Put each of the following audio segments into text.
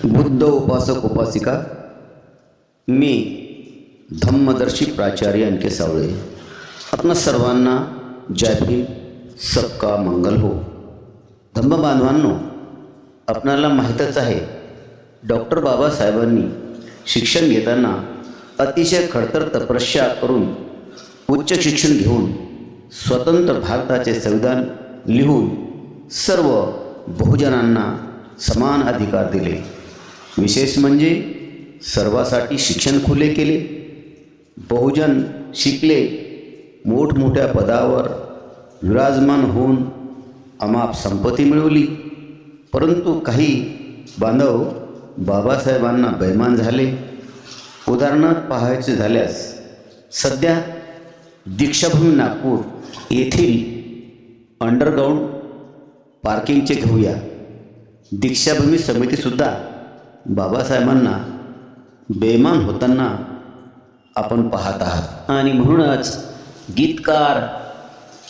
बुद्ध उपासक उपासिका, मी धम्मदर्शी प्राचार्य अनके सावळे, आपणा सर्वांना जय भीम, सबका मंगल हो. धम्म बांधवांनो, आपणाला माहीतच आहे, डॉक्टर बाबासाहेबांनी शिक्षण घेताना अतिशय खडतर तपस्या करून उच्च शिक्षण घेऊन स्वतंत्र भारताचे संविधान लिहून सर्व बहुजनांना समान अधिकार दिले. विशेष म्हणजे सर्वासाठी शिक्षण खुले केले. बहुजन शिकले, मोठमोठ्या पदावर विराजमान होऊन अमाप संपत्ती मिळवली. परंतु काही बांधव बाबासाहेबांना बैमान झाले. उदाहरणार्थ पाहायचे झाल्यास सध्या दीक्षाभूमी नागपूर येथील अंडरग्राऊंड पार्किंगचे घेऊया. दीक्षाभूमी समितीसुद्धा बाबासाहेबांना बेमान होताना आपण पाहत आहात. आणि म्हणूनच गीतकार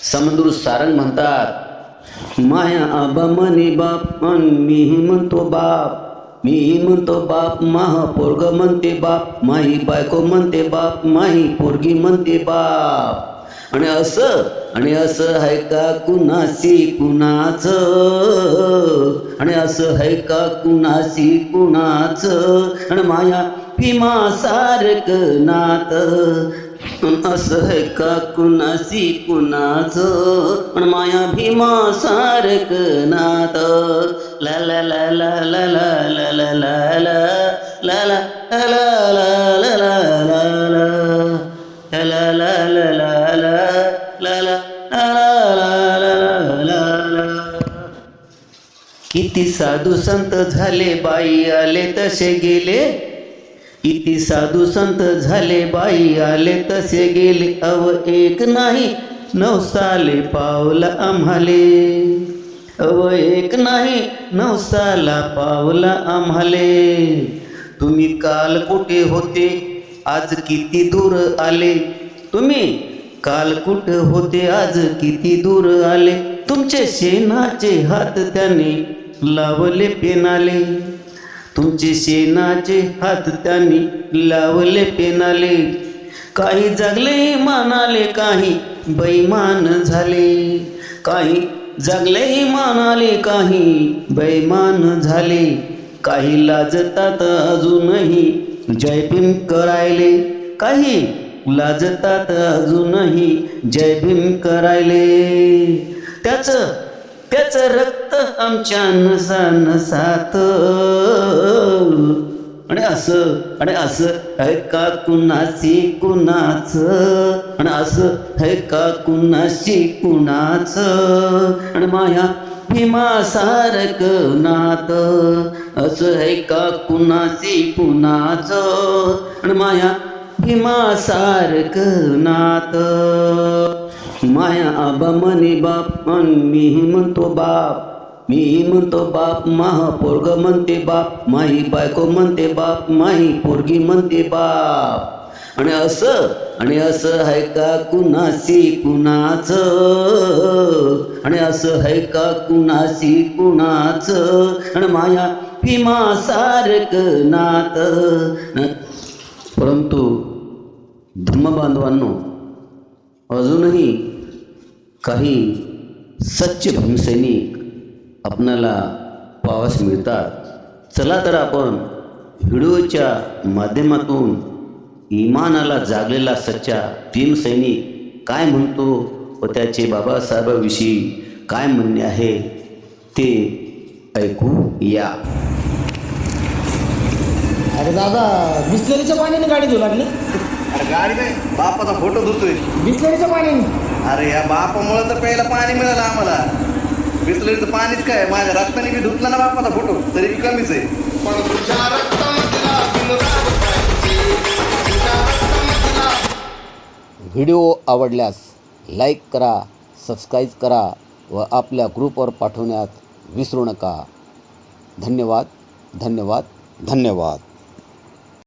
समंदूर सारंग म्हणतात, माया आबा म्हणे बाप मी म्हणतो बाप, मी म्हणतो बाप, माह पोरग म्हणते बाप, माही बायको म्हणते बाप, माही पोरगी म्हणते बाप. आणि असं आहे का कुणाशी कुणाचं, आणि असं आहे का कुणाशी कुणाचं, आणि माया भीमा सारखं नात, असं आहे का कुणाशी कुणाचं, आणि माया भीमा सारखं नात. ला ला ला ला ला ला ला ला ला ला ला ला ला ला ला ला. किती साधू संत झाले बाई आले तसे गेले, किती साधू संत झाले बाई आले तसे गेले, अव एक नाही नवसाले पावला आम्हाले, अव एक नाही नवसाला पावला आम्हाले. तुम्ही काल कुठे होते आज किती दूर आले, तुम्ही काल कुठे होते आज किती दूर आले, तुमचे शेणाचे हात त्याने लावले पेनाले, तुमचे शेणाचे हात त्याने लावले पेनाले. काही जगले मानाले काही बैमान झाले, काही जगले मानाले काही बैमान झाले. काही लाजतात अजूनही जय भीम करायले, काही लाजतात अजूनही जय भीम करायले. त्याचं रक्त आमच्या नसा नसात, आणि असं आहे का कुणाशी कुणाचं, आणि असं आहे का कुणाशी कुणाचं, आणि माया भीमा सारखं नात, असं आहे का कुणाशी कुणाचं, आणि माया भीमा सारखं नात. माया आबा म्हणे बाप मी म्हणतो बाप, मी म्हणतो बाप, माह पोरग म्हणते बाप, माही बायको म्हणते बाप, माही पोरगी म्हणते बाप. आणि असं आहे का कुणाशी कुणाचं, आणि असं आहे का कुणाशी कुणाचं, आणि माया भीमा सारखं नात. परंतु धम्मबांधवांनो, अजूनही काही सच्चे भीमसैनिक आपणाला पाहावयास मिळतात. चला तर आपण व्हिडिओच्या माध्यमातून इमानाला जागलेला सच्चा भीमसैनिक काय म्हणतो व त्याचे बाबासाहेबांविषयी काय म्हणणे आहे ते ऐकू या. अरे दादा, बिस्लरीच्या पाण्याने गाडी धुऊ लागली. अरे गाडी नाही, बापाचा फोटो धुतोय. बिस्लरीच्या पाण्याने? अरे या बापामुळे तर प्यायला पाणी मिळालं आम्हाला. बिस्लरीचं पाणीच काय, माझ्या रक्ताने बी धुतला ना बापाचा फोटो, तरी बी कमीच आहे. व्हिडिओ आवडल्यास लाईक करा, सबस्क्राईब करा व आपल्या ग्रुपवर पाठवण्यात विसरू नका. धन्यवाद, धन्यवाद, धन्यवाद.